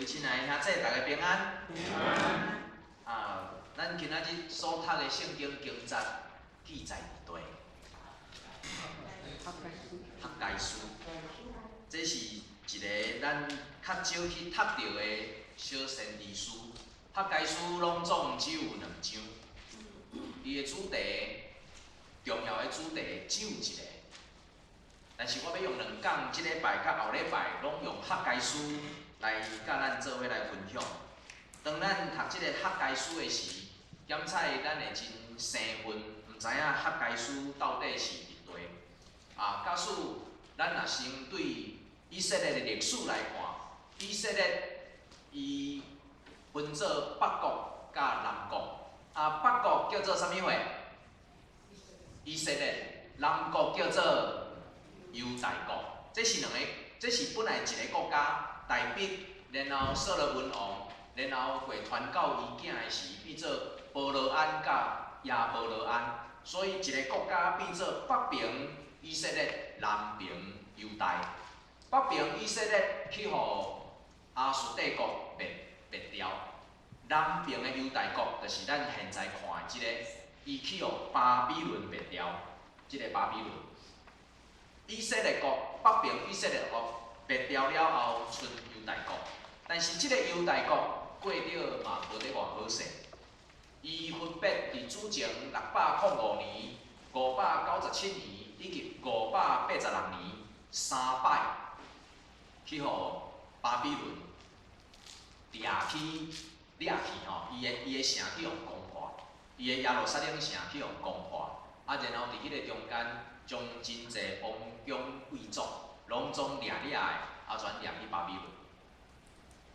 位亲爱的兄弟，大家平安。平安。咱今仔日所读的圣经经节记载伫地。학가이书，这是一个咱较少去读到的小先知书。학가이书拢总只有2章，伊的主题，重要的主题只有一个。但是我要用2讲，即礼拜甲后礼拜拢用학가이书来甲咱做伙来分享。当咱读即个학가이书的时，检采咱会真生分，毋知影학가이书到底是伫地。假使咱若先对以色列的历史来看，以色列伊分做北国甲南国。北国叫做啥物话？以色列。南国叫做犹大国。这是本来一个国家。大卫，然后所罗门王，然后过传到伊囝的时，变做波罗安甲亚波罗安。所以一个国家变做北平以色列，南平犹大。北平以色列去互亚述帝国灭掉，南平的犹大国就是咱现在看的即个，伊去互巴比伦灭掉。即个巴比伦，以色列国北平以色列国灭掉了后，剩犹大国。但是即个犹大国过着嘛无咧偌好势，伊分别伫主前605年、597年以及586年3摆去互巴比伦掠去吼，伊的城去互攻破，伊的耶路撒冷城去互攻破。然后伫迄个中间，将真侪王公贵族拢总掠的，全掠去巴比伦。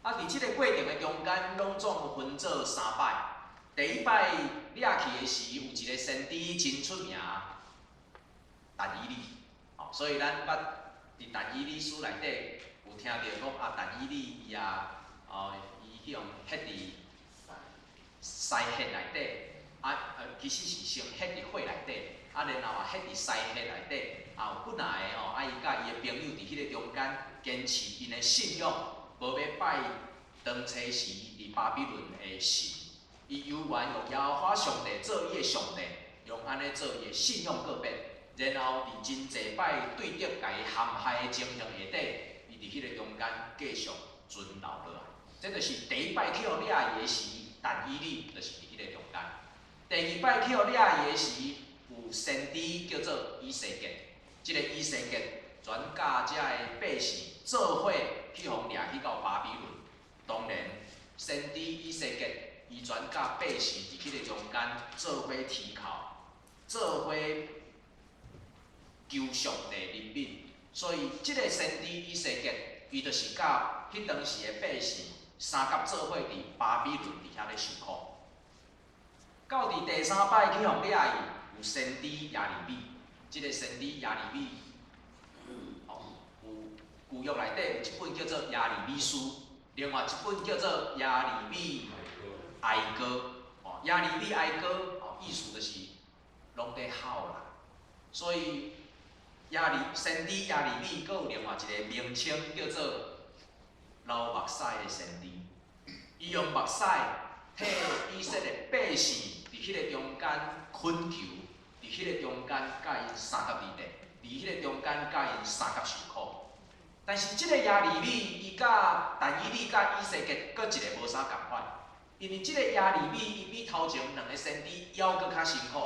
伫即个过程的中间，拢总分做3摆。第一摆掠去的时，有一个先知真出名，但以理。所以咱捌伫但以理书内底有听到讲但以理伊伊去互ฮ็伫西հետ内底。其实是先ฮ็伫火内底，然后ฮ็伫西հետ内底。本来伊甲伊的朋友伫迄个中间坚持因的信仰，无要拜当初时伫巴比伦的神。伊犹原用耶和华上帝做伊的上帝，用安尼做伊的信仰告别。然后伫真侪摆对着甲伊陷害的情形下底，伊伫迄个中间继续存留落来。这就是第一摆去互掠伊的时，但以理就是伫迄个中间。第二摆去互掠伊的时，有先知叫做以西结。即个以西结全教遮的百姓做伙去互掠去到巴比伦。当然，先知以西结伊全教百姓伫迄个中间做伙祈求，做伙求上帝怜悯。所以，即个先知以西结，伊就是甲迄当时的百姓三甲做伙伫巴比伦伫遐咧受苦。到伫第3摆去互掠伊，有先知耶利米。即个先知耶利米，有旧约内底有一本叫做耶利米书，另外一本叫做耶利米哀歌。耶利米哀歌，意思就是拢在哭啦。所以先知耶利米，佫有另外一个名称叫做流目屎的先知。伊用目屎替以色列百姓伫迄个中间恳求，伫迄个中间甲因三角伫地，伫迄个中间甲因三角受苦。但是即个耶利米，伊甲但以理甲以西结佫一个无啥共款，因为即个耶利米伊比头前2个先知还佫较辛苦，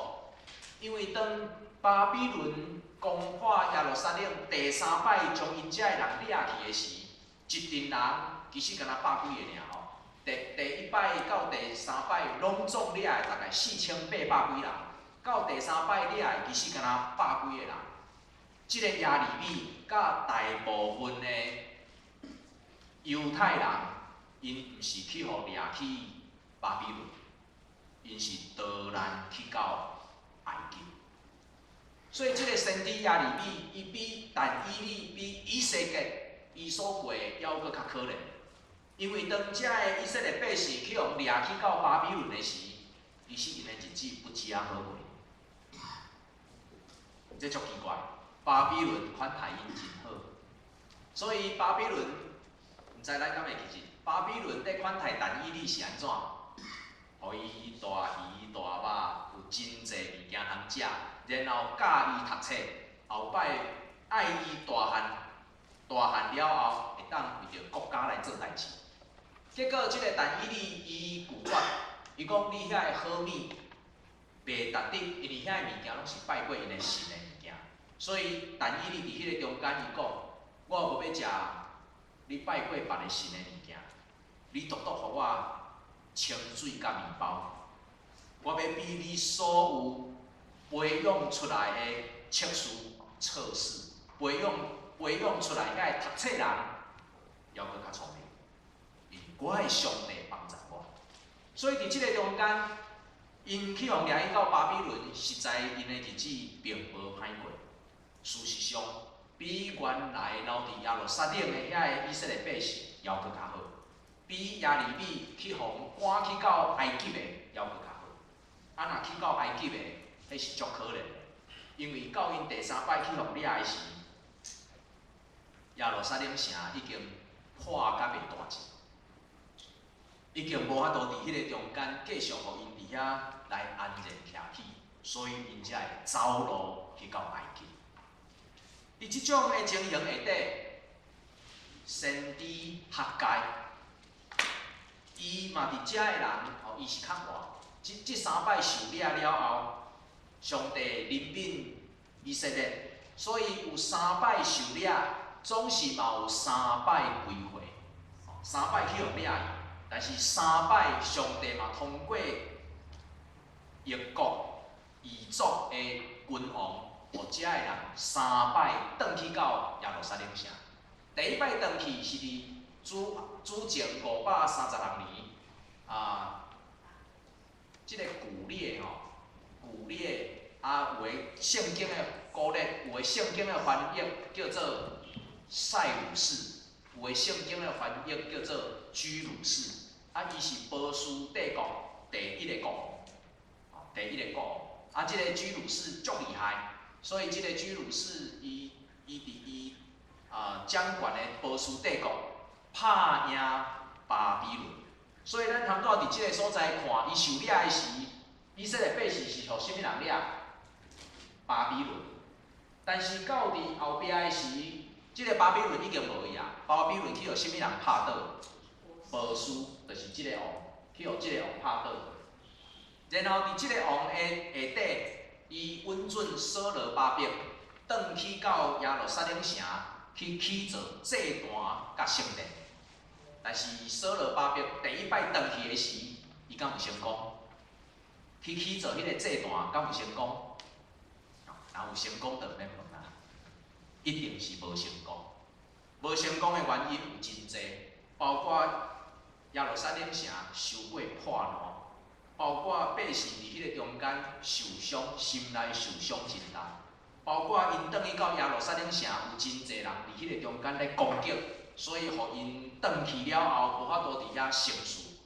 因为当巴比伦攻破耶路撒冷第3摆将因遮的人掠去的时，一阵人其实敢若100几个尔。第1摆到第3摆拢总掠的大概4800几人，到第3摆掠的其实敢若100几个人。即个耶利米甲大部分的犹太人，因毋是去互掠去巴比伦，因是逃难去到埃及。所以即个先知耶利米，伊比但以理、比以西结，伊所过的还佫较可怜。因为当遮的以色列百姓去互掠去到巴比伦的时，其实因的日子不只好过。这足奇怪，巴比伦款待因真好，所以巴比伦毋知咱敢会记是巴比伦迄款台单以理是安怎？互伊大鱼大肉，有真济物件通食，然后教伊读册，后摆爱伊大汉了后，会当为着国家来做代志。结果即个单以理伊拒绝，伊讲你遐好米袂值得，因为遐物件拢是拜过因的神的物件，所以单以理伫迄个中间伊讲，我无要食你拜过别个神的物件，你独互我清水甲面包，我要比你所有培养出来的测试，培养出来甲会读册人，还佫较聪明。因我的上帝帮助我，所以伫即个中间，因去互掠去到巴比伦，实在因的日子并无歹过。事实上，比原来留伫耶路撒冷的遐个以色列百姓还佫较好，比亚利米去互赶去到埃及的还佫较好。啊，若去到埃及的，迄是足可怜的，因为到因第三摆去互掠的时，耶路撒冷城已经破甲袂大只，已经无法度伫迄个中间继续互因伫遐来安然徛起，所以因才会走路去到埃及。伫即种的情形下底，先知哈该，伊嘛伫遮的人，伊是较活。即三摆受掠了后，上帝怜悯以色列，所以有三摆受掠，总是嘛有三摆归回，三摆去互掠伊，但是三摆上帝嘛通过异国异族的君王。互遮的人三摆转去到耶路撒冷城。第一摆转去是伫主前530年即个古列有诶圣经诶古列，有诶圣经诶翻译叫做塞鲁士，有诶圣经诶翻译叫做居鲁士。伊是波斯帝国第一个国王。即个居鲁士足厉害。所以，即个居鲁士伊掌权的波斯帝国拍赢巴比伦，所以咱通到伫即个所在看，伊受掠的时，以色列百姓是互甚物人掠？巴比伦。但是到伫后壁的时，即个巴比伦已经无伊啊，巴比伦去互甚物人拍倒？波斯，就是即个王，去互即个王拍倒。然后伫即个王的下底。伊允准所罗巴伯转去到耶路撒冷城去起造祭坛甲圣殿，但是所罗巴伯第一摆转去的时，伊敢有成功？去起造迄个祭坛敢有成功？若有成功就免问啦，一定是无成功。无成功的原因有真济，包括耶路撒冷城受过破烂。包括百姓伫迄个中间受伤，心内受伤真重。包括因转去到耶路撒冷城，有真济人伫迄个中间咧攻击，所以互因转去了后，无法度伫遐成事。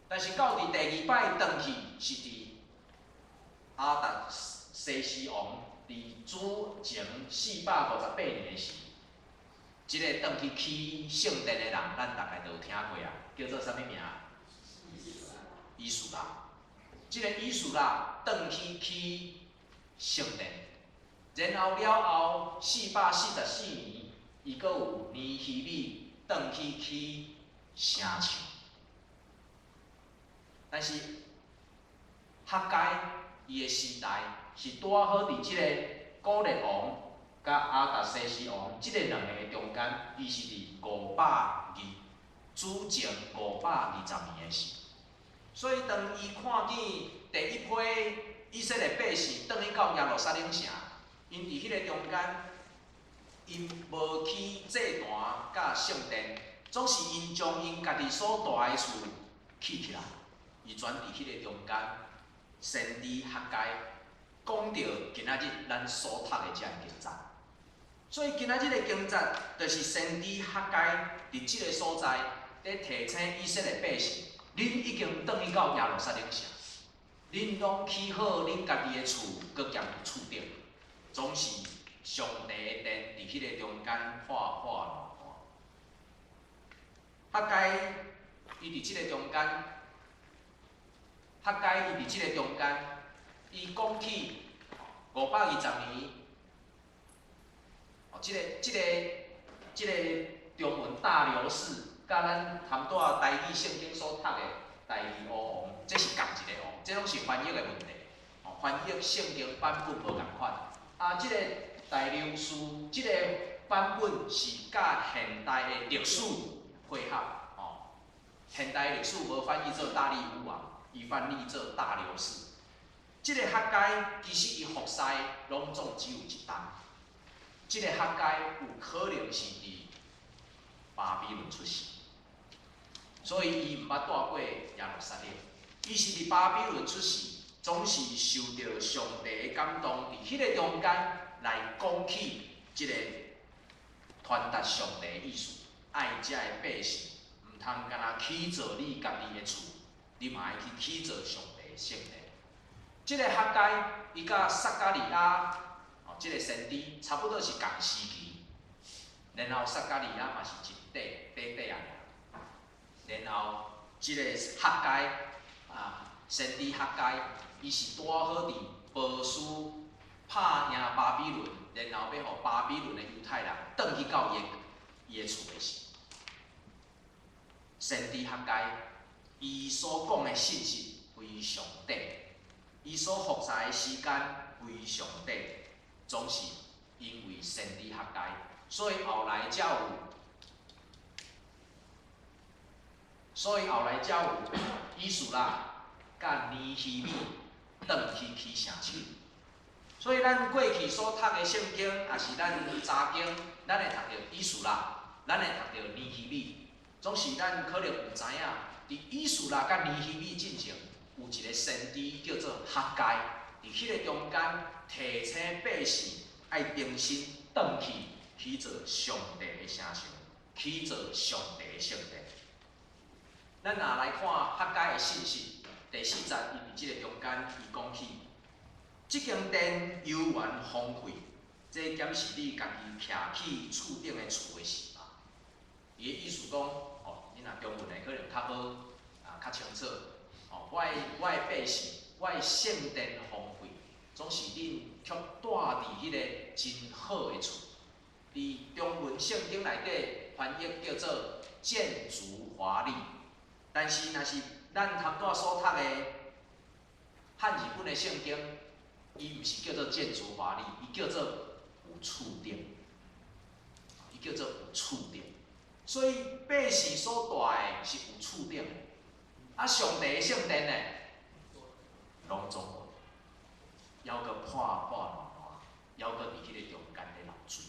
但是到伫第二摆转去，是伫阿达西斯王伫主前458年的时，即个转去起圣殿的人，咱大概都有听过啊，叫做啥物名？以斯拉，即个以斯拉转去起圣殿，然后了后444年，伊阁有尼希米转去起城墙。但是哈该伊的时代是拄好伫即个古列王甲阿达西斯王即个两个中间，伊是伫主前520年的时。所以，当伊看见第一批以色列百姓转去到耶路撒冷城，因伫迄个中间，因无起祭坛甲圣殿，总是因将因家己所住的厝起起来，伊全伫迄个中间，先知哈该讲到今仔日咱所读的遮个经节。所以今仔日的经节，就是先知哈该伫即个所在，咧提醒以色列百姓。恁已经转去到耶路撒冷城，恁拢起好恁家己的厝，搁兼有厝顶，总是上帝的殿伫迄个中间破破烂烂。学界伊伫即个中间，学界伊伫即个中间，伊讲起520年，即个中文大流士，甲咱淡薄仔台语圣经所读的台语乌王，这是同一个王，这拢是翻译的问题。翻译圣经版本无共款。即个大流士，即个版本是甲现代的历史配合。现代历史无翻译做大力武王，伊翻译做大流士。即个学界其实伊服师拢总只有一档。即个学界有可能是伫巴比伦出世，所以伊毋捌住过耶路撒冷。伊是伫巴比伦出世，总是受到上帝的感动，伫迄个中间来讲起即个传达上帝的意思，爱遮的百姓。毋通干那起造你家己的厝，你嘛爱去起造上帝的圣殿。即个学界，伊甲撒加利亚，即个先知差不多是同时期。然后撒加利亚嘛是一底啊。然后即个学界先知学界，伊是拄好伫波斯拍赢巴比伦，然后要互巴比伦的犹太人转去到伊的厝的时。先知学界，伊所讲的信息为上帝，伊所服侍的时间为上帝，总是因为先知学界，所以后来才有以斯拉甲尼希米转去起城市。所以咱过去所读的圣经，也是咱查经，咱会读到以斯拉，咱会读到尼希米。总是咱可能有知影，伫以斯拉甲尼希米进前，有一个先知叫做哈该，伫迄个中间提醒百姓爱重新转去起造上帝的城墙，起造上帝的圣殿。咱若来看哈该的信息，第4节伊伫即个中间，伊讲起，即间殿犹原荒废，这检是你家己徛起厝顶的厝的事嘛？伊的意思讲，你若中文的可能较好较清楚。我的百姓，我的圣殿荒废，总是恁却住伫迄个真好的厝。伫中文圣经内底翻译叫做建筑华丽，但是若是咱头拄所读的汉语本的圣经，伊毋是叫做建筑华丽，伊叫做有厝顶，伊叫做有厝顶。所以百姓所住的是有厝顶的，上帝的圣殿呢，拢总无，犹阁破烂烂，犹阁伫迄个中间咧流水。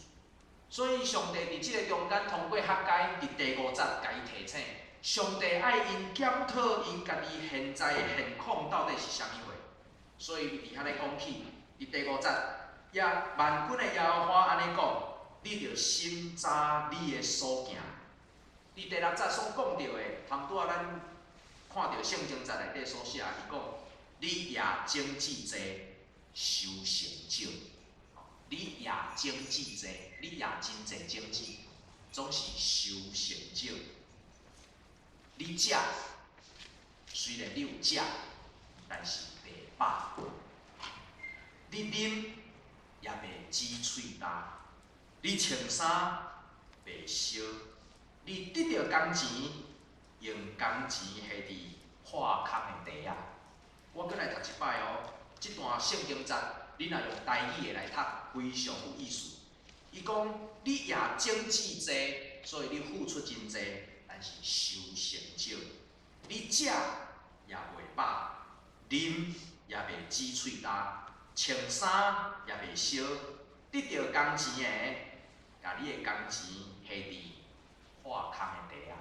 所以上帝伫即个中间，通过哈该伫第5节，甲伊提醒，上帝爱因检讨因家己现在的现况到底是啥物货。所以伊伫遐咧讲起，伫第5节，万军的耶和华安尼讲，你着审查你的所行。伫第6节所讲到的，通拄仔咱看到圣经节内底所写，伊讲你也经济济，收成少。你也经济济，你也真济经济，总是收成少。你食，虽然你有食，但是袂饱。你啉也袂止喙干，你穿衫袂烧。你得到工钱，用工钱下伫破空的地仔。我再来读一摆哦，这段圣经节，你若用台语的来读，非常有意思。伊讲你也经济济，所以你付出真济，但是收成少。你食也袂饱，啉也袂止喙干，穿衫也袂烧。得到工钱的，甲你的工钱下伫破空的地仔，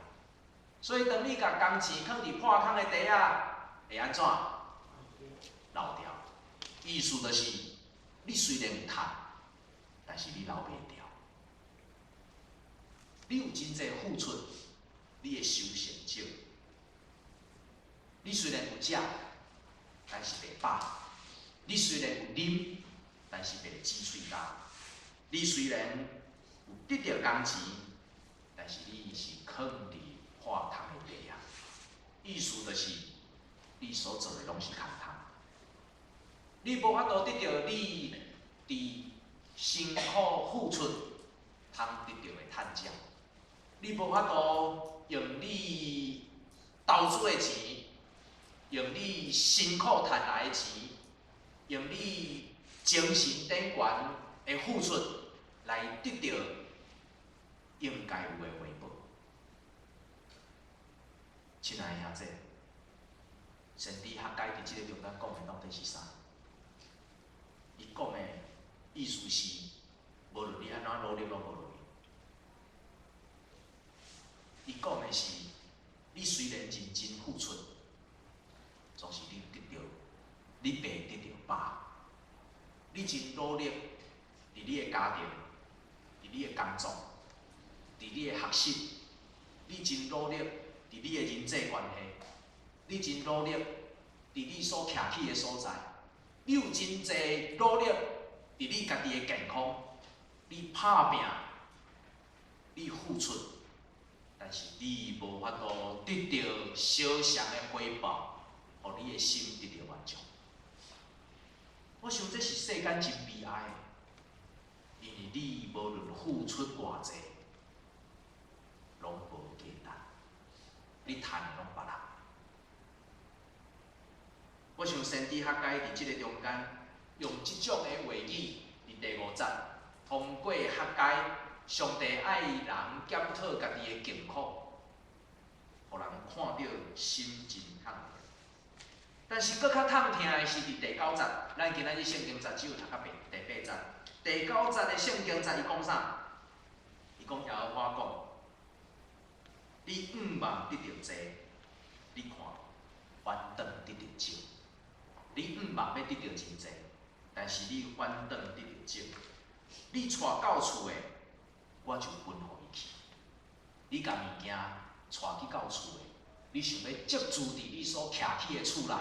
所以当你甲工钱放伫破空的地仔，会安怎？漏掉。意思就是，你虽然有趁，但是你留袂掉。你有真济付出，你会收成少。你虽然有食，但是袂饱；你虽然有啉，但是袂止喙干；你虽然有得到工钱，但是你是放伫破空的地啊。意思就是你所做的拢是空空，你无法度得到你伫辛苦付出通得到的趁奖，你无法度用你投资的钱，用你辛苦赚来的钱，用你精神顶悬的付出来得到应该有的回报。亲爱的兄弟，神伫学解伫即个中间讲的到底是啥？伊讲的意思是，无论你安怎努力拢无路用。伊讲的是，你虽然认真付出，总是你得到，你袂得到饱。你真努力，伫你的家庭，伫你的工作，伫你的学习，你真努力，伫你的人际关系，你真努力，伫你所徛起的所在，你有真侪努力，伫你家己的健康，你拍拼，你付出，但是你无法度得到小常的回报，互你的心得到满足。我想这是世间真悲哀的，因为你无论付出偌济，拢无价值，你趁的拢别人。我想先知学解伫即个中间，用即种的话语伫第5节，通过学解，上帝爱人检讨家己的境况，互人看到心真痛痛。但是搁较痛痛的是伫第9节，咱今仔日圣经节只有读到第8节。第9节的圣经节伊讲啥？伊讲耶和华讲，你望得到济，你看反倒得到少。你望要得到真济，但是你反倒得到少。你带到厝的，我就分互伊去。你甲物件带去到厝的，你想要接住伫你所徛起的厝内，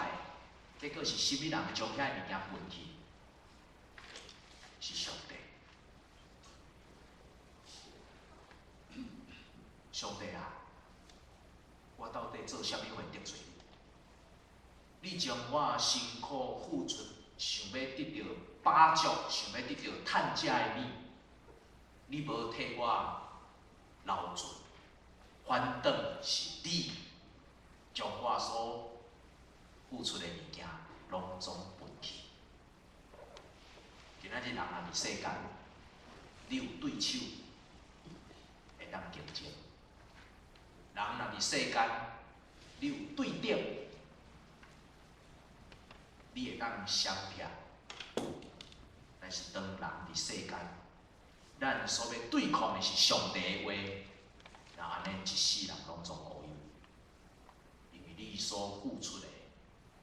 结果是甚物人将遐物件分去？是上帝。上帝啊，我到底做啥物会得罪你？你将我辛苦付出，想要得到饱足，想要得到趁食的物，你无替我留存，反倒是你将我所付出的物件拢总分去。今仔日人若伫世间，你有对手会当竞争；人若伫世间，你有对顶，你会当相拼。但是当人伫世间，咱所要对抗的是上帝的话，那安尼一世人拢总无用，因为你所付出的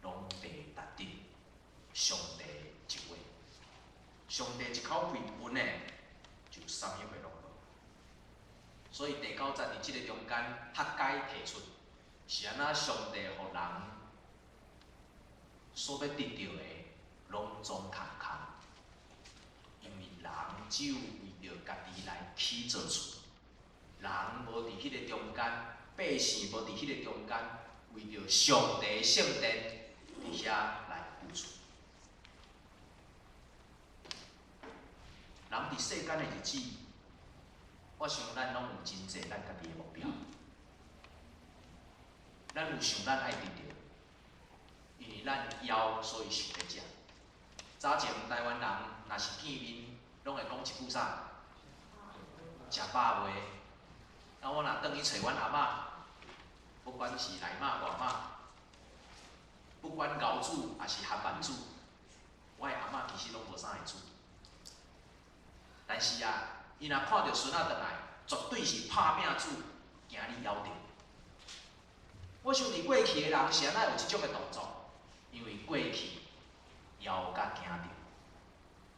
拢袂达得上帝的一话。上帝一口气分的，就啥物货拢无。所以第9节伫即个中间，学解提出是安那上帝互人所要得到的，拢总空空。因为人只有为着家己来起做厝，人无伫迄个中间，百姓无伫迄个中间，为着上帝的圣殿伫遐来付出。人伫世间的日子，我想咱拢有真济咱家己的目标，咱有想咱爱得到，因为咱枵，所以想要食。早前台湾人若是见面，拢会讲一句啥？食饱未？啊，我若转去找阮阿嬷，不管是内嬷外嬷，不管熬煮还是含慢煮，我的阿嬷其实拢无啥会煮。但是啊，伊若看到孙仔转来，绝对是拍拼煮，惊你枵着。我想伫过去的人是安那有即种的动作，因为过去枵甲惊着，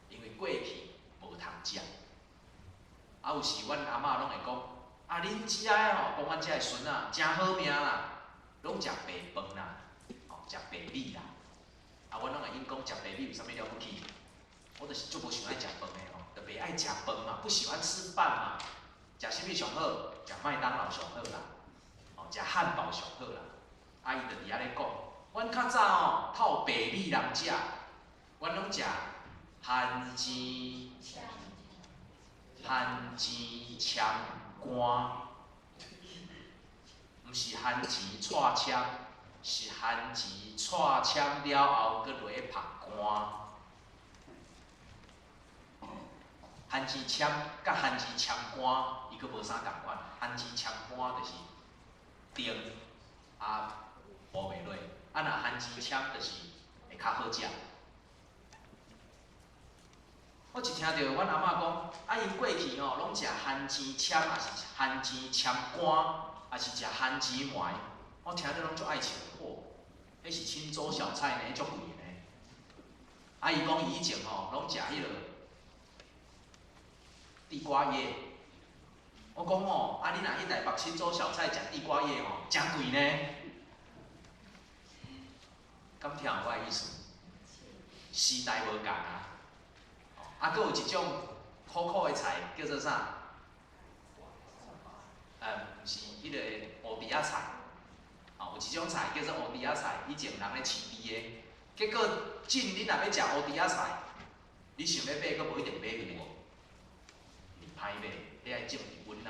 因为过去无通食。啊，有时阮阿嬷拢会讲，啊，恁遮的吼，讲阮遮的孙仔真好命啦，拢食白饭啦，吼，食白米啦。啊，阮拢会因讲食白米有啥物了不起？我就是足无想爱食饭的吼，就袂爱食饭嘛，不喜欢吃饭嘛。食啥物上好？食麦当劳上好啦。哦，食汉堡上好啦。啊，伊就伫遐咧讲，阮较早哦，较有白米人食，阮拢食番薯签干，毋是番薯串签，是番薯串签了后，搁落去晒干。番薯签甲番薯签干，伊佫无啥共款。番薯签干就是丁啊无袂落，啊若番薯签就是会较好食。我一听到阮阿嬷讲，啊因过去吼拢食番薯签，也是番薯签干，也是食番薯糜，我听着拢足爱笑。嚯，迄是清粥小菜呢，足贵呢。啊伊讲伊以前吼拢食迄落地瓜叶。我讲哦，啊你若去台北清粥小菜食地瓜叶吼，真贵呢。敢听有我的意思？时代无共啊。啊，佫有一种苦苦的菜叫做啥？毋是迄个乌猪仔菜。哦，有一种菜叫做乌猪仔菜，以前人咧饲猪的。结果真你若要食乌猪仔菜，你想要买，佫无一定买着无，是歹买。你爱种伫温仔、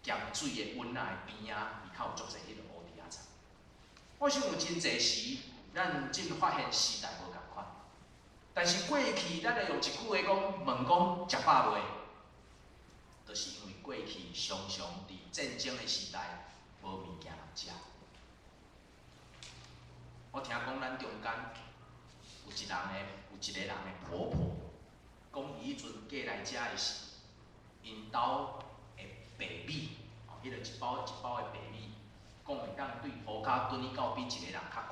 咸水的温仔的边仔，伊较有足侪迄个乌猪仔菜。我想有真侪时，咱真发现时代无共款。但是过去，咱会用一句话讲，问讲食饱未？就是因为过去常常伫战争的时代，无物件通食。我听讲咱中间有一个人的婆婆，讲伊迄阵过来遮的时，因兜的白米，哦，迄个一包一包的白米，讲会当对涂骹蹲去到比一个人较悬。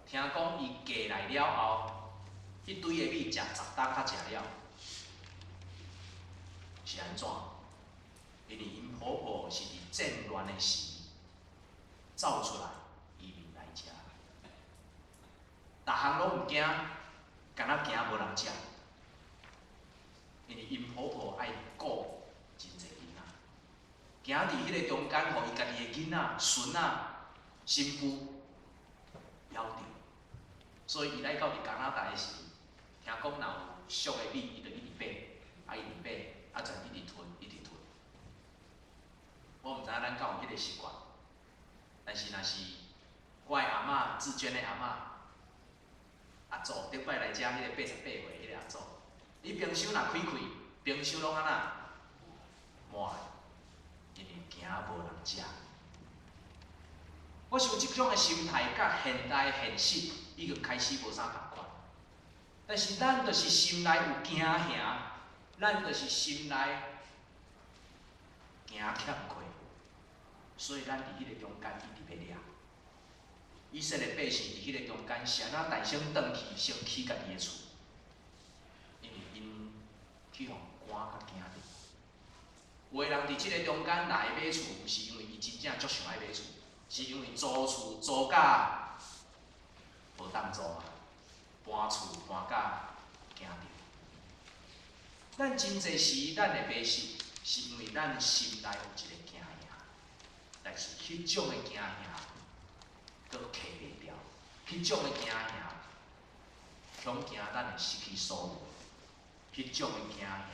听讲伊过来了后，迄堆的米食10担较食了，是安怎？因为因婆婆是伫战乱的时走出来移民来遮，逐项拢毋惊，敢若惊无人食，因为因婆婆爱顾真侪囡仔，行伫迄个中间，互伊家己的囡仔、孙仔、媳妇夭折，所以伊来到伫加拿大的时，听讲若有俗的米，伊就一直买，一直买，全一直囤，一直囤。我毋知影咱敢有迄个习惯，但是若是我的阿嬷志娟的阿嬷，阿祖顶摆来遮迄个88岁迄个阿祖，伊冰箱若开开，冰箱拢安那满，因为惊无人食。我想即种的心态，甲现代现实已经开始无啥共款。但是咱就是心内有惊吓，咱就是心内惊欠亏，所以咱伫迄个中间一直要抓。以色列百姓伫迄个中间，是安怎大声转去，先起家己的厝，因为因去互赶甲惊着。有的人伫即个中间，若会买厝，毋是因为伊真正足想爱买厝，是因为租厝租甲无当租啊，搬厝搬甲惊着。咱真侪时，咱会买厝，是因为咱心内有一个惊吓，但是迄种的惊吓，佫克袂了。迄种的惊吓，恐惊咱会失去所有。迄种的惊吓，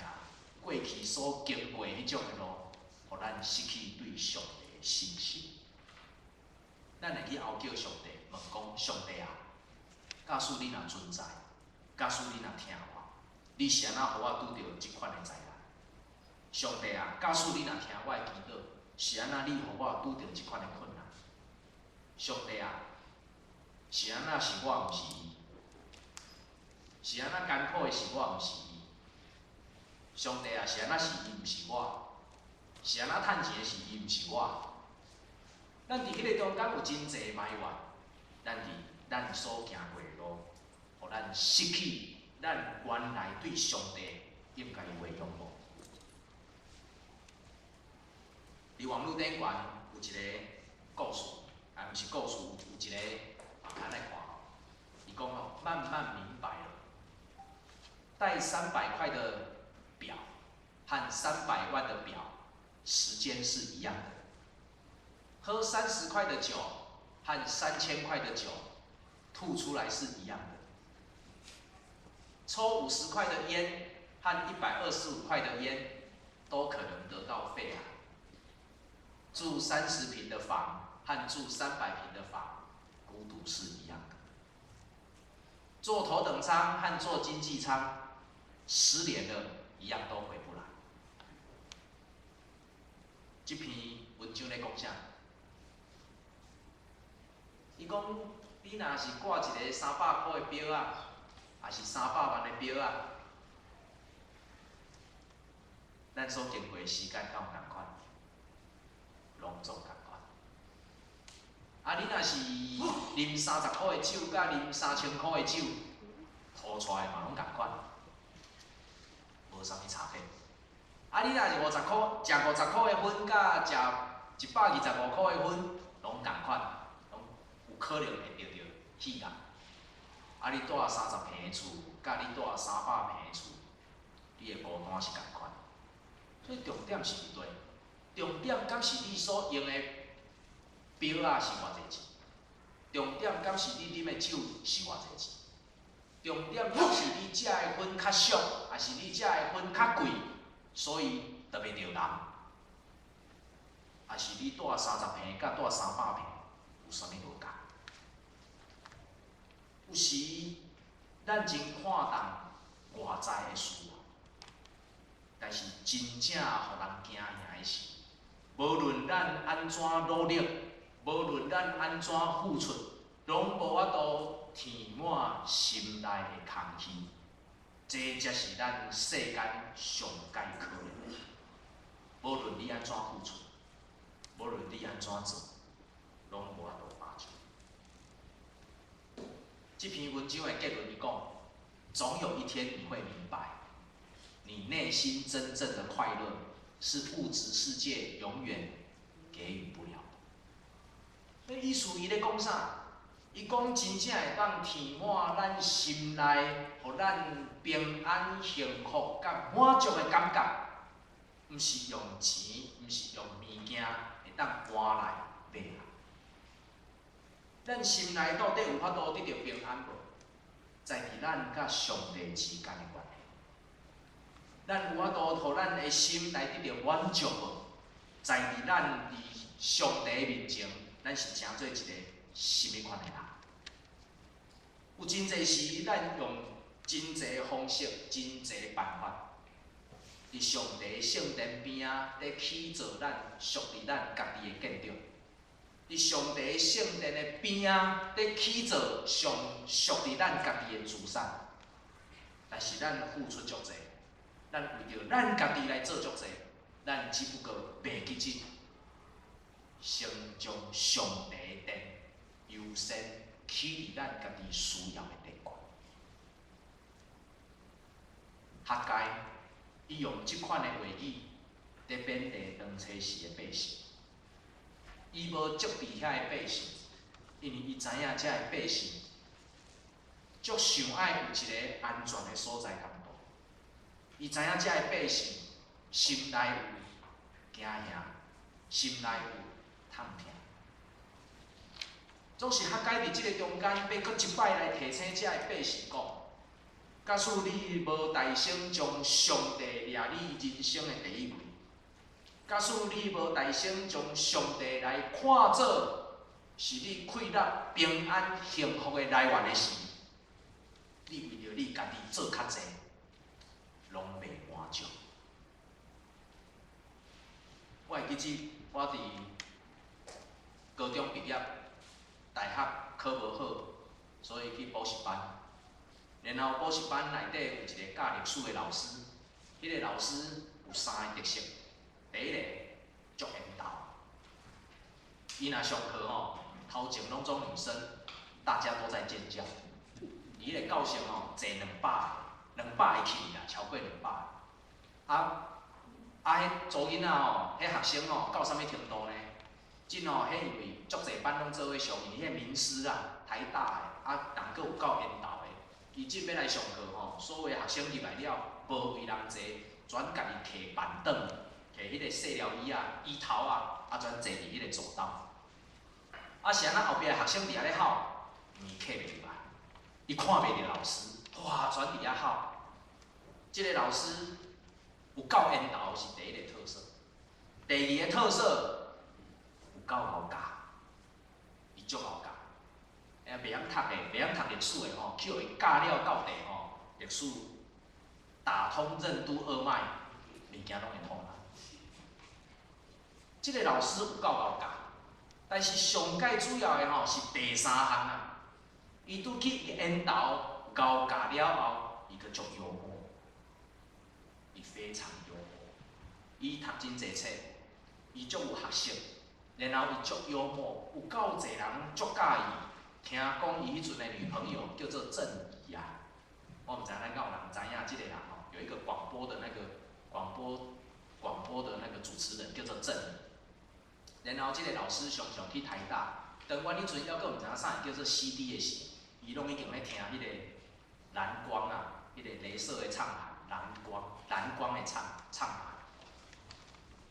过去所经过迄种的路，互咱失去对上帝的信心。咱会去后叫上帝，问讲：上帝啊，假使你若存在，假使你若听我，你是安怎互我拄着即款的灾难？上帝啊，假使你若听我的祈祷，是安怎你互我拄着即款的困难？上帝啊，是安怎是我，毋是伊？是安怎艰苦的是我，毋是伊？上帝啊，是安怎是伊，毋是我？是安怎趁钱的是伊，毋是我？咱伫迄个中间有真侪埋怨，咱所行过的路，互咱失去咱原来对上帝应该有的仰慕。伫网络顶悬有一个故事，啊，毋是故事，有一个安来看吼，伊讲吼，慢慢明白了，带300块的表和300万的表，时间是一样的。喝30块的酒和3000块的酒吐出来是一样的，抽50块的烟和125块的烟都可能得到肺癌。住30坪的房和住300坪的房，孤独是一样的。坐头等舱和坐经济舱，失联了一样都回不来。这篇文章咧讲啥？伊讲你若是挂一个300块的表仔，还是300万的表仔，咱所经过的时间敢有同款？拢总同款。啊，你若是啉30块的酒，甲啉3000块的酒，吐出来嘛拢同款，无啥物差别。啊，你若是50块，食50块的粉，甲食125块的粉，拢同款，拢有可能会得到肺癌。啊，你住30坪的厝，甲你住300坪的厝，你的孤单是同款。所以重点是伫对，重点敢是你所用的表仔是偌济钱？重点敢是你啉的酒是偌济钱？重点敢是你食的粉较俗，还是你食的粉较贵？所以特别着人，还是你住30坪甲住300坪有啥物无共？有时咱真看重外在的事物，但是真正互人惊吓的是，无论咱安怎努力，无论咱安怎付出，拢无法度填满心内的空虚。这才是咱世间上界可能的。无论你安怎付出，无论你安怎做，拢无法度达成。这篇文章的结论是讲，总有一天你会明白，你内心真正的快乐是物质世界永远给予不了的。所以意思伊咧讲啥？伊讲真正会当填满咱心内，互咱平安、幸福、甲满足的感觉，毋是用钱，毋是用物件会当换来买来。咱心内到底有法度得到平安无？在伫咱甲上帝之间的关系。咱有法度互咱的心来得到满足无？在伫咱伫上帝面前，咱是诚做一个什么款的人？有真侪时，咱用真侪方式、真侪办法，伫上帝圣殿边仔，咧起造咱属于咱家己的建筑；伫上帝圣殿的边仔，咧起造上属于咱家己的资产。但是咱付出足侪，咱为着咱家己来做足侪，咱只不过袂记真，先将上帝的殿优先起伫咱家己需要的地方。学界伊用即款的话语，在勉励当初时的百姓。伊无责备遐个百姓，因为伊知影遮个百姓足想爱有一个安全的所在通住。伊知影遮个百姓心内有惊吓，心内有痛痛。总是学界伫即个中间，要搁一摆来提醒遮个百姓讲：假使你无大声将上帝掠你人生的第一位，假使你无大声将上帝来看做是你快乐、平安、幸福的来源的时，你为着你家己做较济，拢袂满足。我会记得我伫高中毕业，大学考无好，所以去补习班。然后补习班内底有一个教历史的老师，迄个老师有3个特色。第一个，足缘投。伊若上课吼，头前拢总女生，大家都在尖叫。伊迄个教室吼，坐200个，200个去啦，超过200个。迄查囡仔吼，迄学生吼，到啥物程度呢？真吼，迄因为足侪班拢做伙上，因为迄名师啊，台大的，人佫有够缘投的。伊即要来上课吼，所有学生入来了，无为人坐，全家己摕板凳，摕迄个细条椅啊、椅头啊，全坐伫迄个走道。啊是安那后壁学生伫遐咧吼，伊客袂入来，伊看袂着老师，哗全伫遐吼。即个老师有够缘投是第一个特色，第二个特色有够贤教，伊足贤教。袂晓读的，袂晓读历史的吼，叫伊教了到地吼，历史打通任督二脉，物件拢会通啦。即个老师有够贤教，但是上界主要的吼是第三项啊。伊拄去缘投贤教了后，伊阁足幽默，伊非常幽默。伊读真侪册，伊足有学识，然后伊足幽默，有够侪人足介意。听讲伊迄阵的女朋友叫做郑怡啊，我毋知影咱敢有人知影即个人吼，有一个广播的那个主持人叫做郑怡。然后即个老师常常去台大，当阮迄阵还阁毋知影啥叫做 CD 的时，伊拢已经咧听迄个蓝光啊，迄个镭射的唱盘，蓝光的唱盘。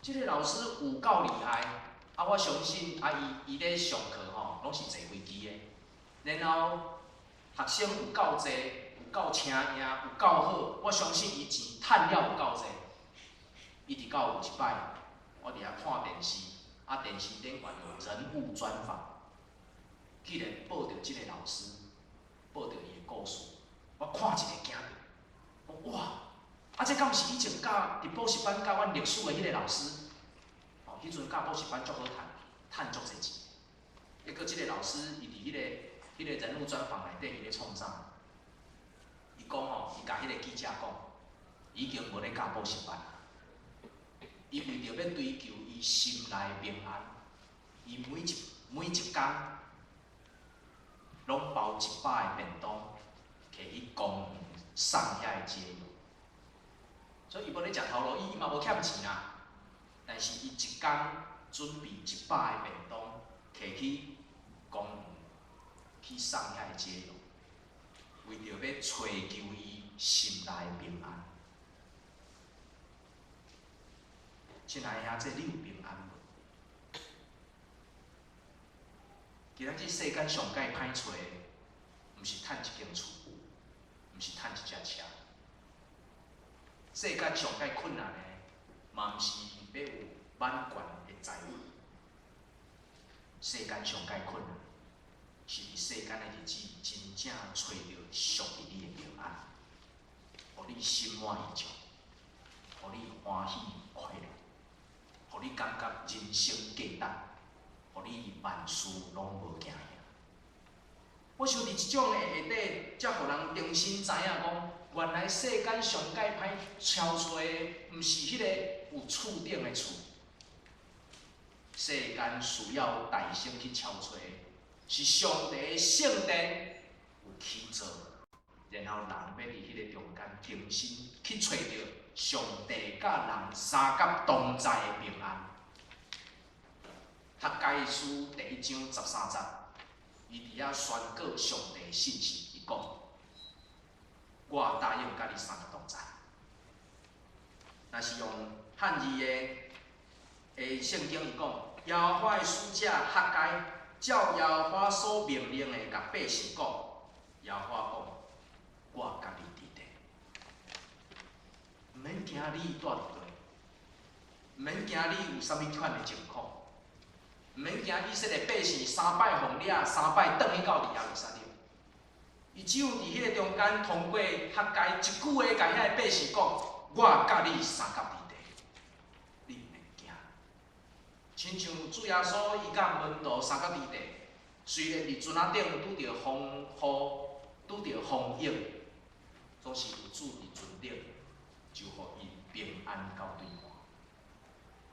即个老师有够厉害，啊我相信啊伊咧上课吼，拢是坐飞机的。然后学生有够济，有够请赢，有够好，我相信伊钱趁了有够济。伊直到有一摆，我伫遐看电视，啊电视顶管有人物专访，竟然报着即个老师，报着伊的故事，我看一个惊着，讲哇，啊这敢毋是以前教伫补习班教阮历史的迄个老师？哦，迄阵教补习班足好趁足济钱。结果即个老师伊伫迄个人物专访内底，伊咧创啥？伊讲吼，伊甲迄个记者讲，已经无咧教补习班啦。伊为着要追求伊心内的平安，伊每一工拢包100个便当，摕去公园送遐个街友。所以伊无咧食头路，伊嘛无欠钱啦。但是伊一工准备100个便当，摕去公园。去送遐个街友，为着要找求伊心内的平安。亲爱的兄弟，你有平安无？今仔日世间上界歹找的，毋是趁一间厝，毋是趁一只车。世间上界困难的，嘛毋是要有满贯的财富。世间上界困难。是伫世间的日子，真正找到属于你的平安，互你心满意足，互你欢喜快乐，互你感觉人生价值，互你万事拢无惊吓。我想伫即种的下底，才互人重新知影讲，原来世间上界歹敲找的，毋是迄个有厝顶的厝，世间需要大声去敲找的。是上帝的圣殿有起造，然后人要伫迄个中间重新去找到上帝甲人三角同在的平安。哈该书第1章13节，伊伫遐宣告上帝的信息，伊讲：我答应甲你三角同在。若是用汉语的圣经，伊讲：耶和华的使者哈该。照耶和华所命令的，甲百姓讲，耶和华讲，我甲你伫地，毋免惊你住伫地，毋免惊你有啥物款的情况，毋免惊以色列百姓3摆奉掠，3摆转去到耶路撒冷。伊只有伫迄个中间，通过哈该一句话，甲遐个百姓讲，我甲你三角伫地，你毋免惊。亲像主耶稣伊甲门徒三角伫地，虽然伫船仔顶拄着风雨，拄着风影，总是有主伫船顶，就互伊平安到对岸。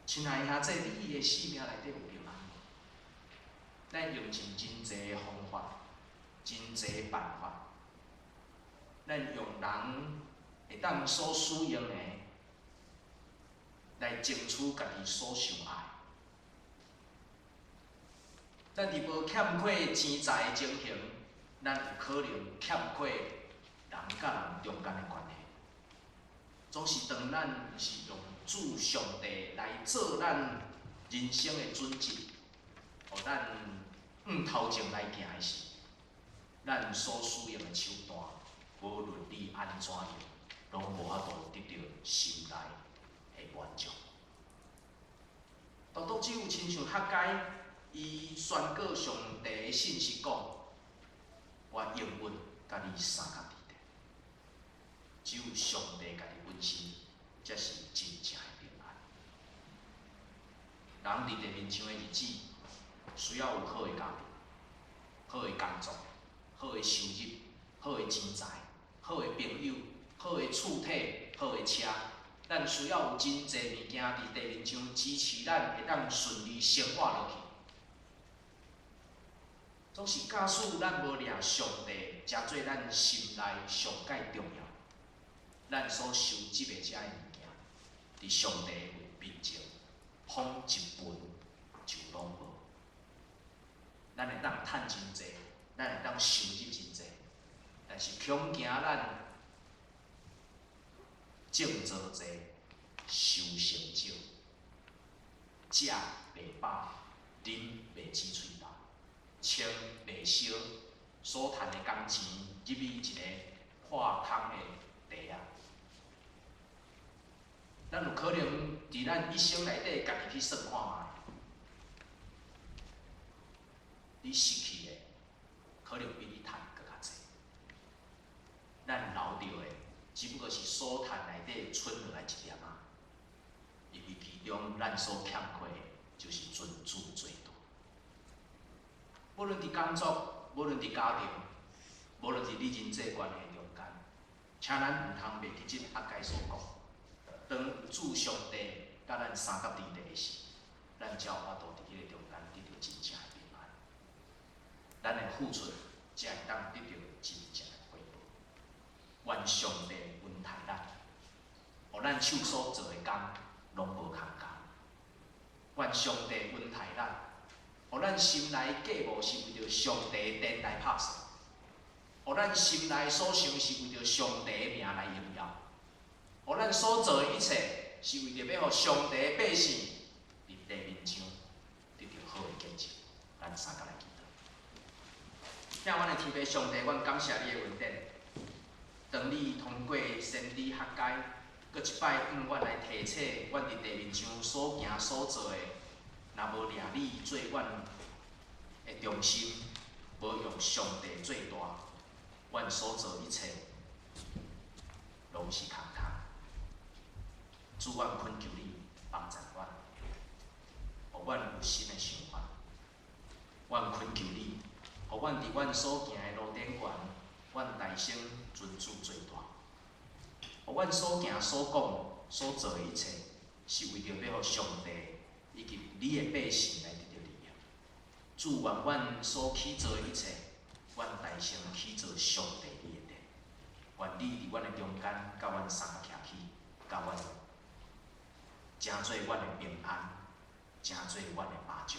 亲爱的兄弟，你的生命内底有平安无？咱用尽真济的方法，真济的办法，咱用人会当所使用的来争取家己所想爱。咱伫无欠缺钱财的情形，咱有可能欠缺人甲人中间的关系。总是当咱毋是用主上帝来做咱人生的准则，互咱往头前来行的时，咱所使用的手段，无论你安怎样，拢无法度得到心内的满足。独独只有亲像学解，伊宣告上帝的信息讲，我永远甲你相甲伫地。只有上帝家己本身，才是真正的平安。人伫地面上的日子，需要有好的家庭、好的工作、好的收入、好的钱财、好的朋友、好的厝体、好的车。咱需要有真侪物件伫地面上支持咱会当顺利生活落去。总是假使咱无掠上帝，才做咱心内上界重要。咱所收集的遮个物件，伫上帝面前，捧一份就拢无。咱会当趁真济，咱会当收入真济，但是恐惊咱种做济，收成少，食袂饱，啉袂止喙干，穿袂烧，所赚的工钱入去一个破空的地啊！咱有可能伫咱一生内底，家己去算看觅，你失去的可能比你赚搁较济。咱留着的，只不过是所赚内底剩落来一点仔，因为其中咱所欠缺的，就是尊主最大。无论伫工作，无论伫家庭，无论伫你人际关系中间，请咱毋通袂记即个学解所讲。当主上帝甲咱相合伫地时，咱才有法度伫迄个中间得到真正的平安。咱的付出才会当得到真正的回报。愿上帝恩待咱，互咱手所做的工拢无空工。愿上帝恩待咱，互咱心内计无是为着上帝的殿来拍算，互咱心内所想是为着上帝的名来荣耀。互咱所做的一切，是为着要互上帝的百姓伫地面上得到好的见证。咱三甲来祈祷。请阮的天父上帝，阮感谢你的恩典。当你通过先知学解，搁一摆向阮来提醒，阮伫地面上所行所做的，若无掠你做阮的中心，无用上帝做大，阮所做一切拢是空空。主，阮恳求你帮助阮，互阮有新的想法。阮恳求你，互阮伫阮所行的路顶悬，阮大声尊主最大。互阮所行所讲所做的一切，是为着要互上帝以及你的百姓来得到利益。主，愿阮所去做的一切，阮大声去做上帝你的殿。愿你伫阮的中间，甲阮三个徛起，甲阮成做阮的平安，成做阮的帮助。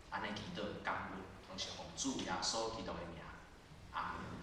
安尼祈祷感恩，拢是奉主耶稣基督的名，阿门。